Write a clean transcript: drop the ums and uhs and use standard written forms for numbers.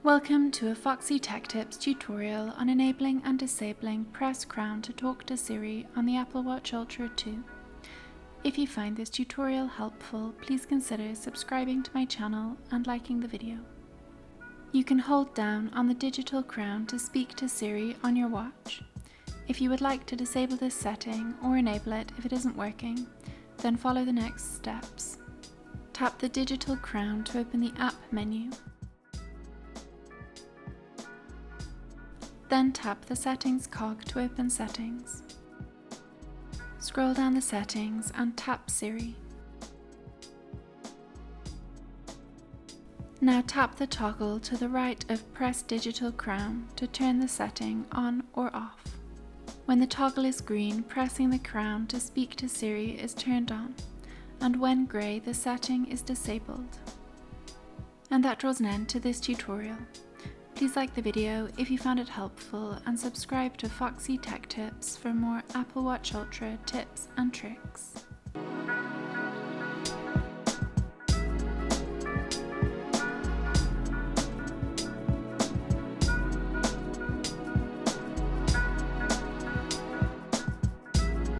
Welcome to a Foxy Tech Tips tutorial on enabling and disabling Press Crown to talk to Siri on the Apple Watch Ultra 2. If you find this tutorial helpful, please consider subscribing to my channel and liking the video. You can hold down on the digital crown to speak to Siri on your watch. If you would like to disable this setting or enable it if it isn't working, then follow the next steps. Tap the digital crown to open the app menu. Then tap the Settings cog to open Settings. Scroll down the settings and tap Siri. Now tap the toggle to the right of Press Digital Crown to turn the setting on or off. When the toggle is green, pressing the crown to speak to Siri is turned on, and when grey, the setting is disabled. And that draws an end to this tutorial. Please like the video if you found it helpful and subscribe to Foxy Tech Tips for more Apple Watch Ultra tips and tricks.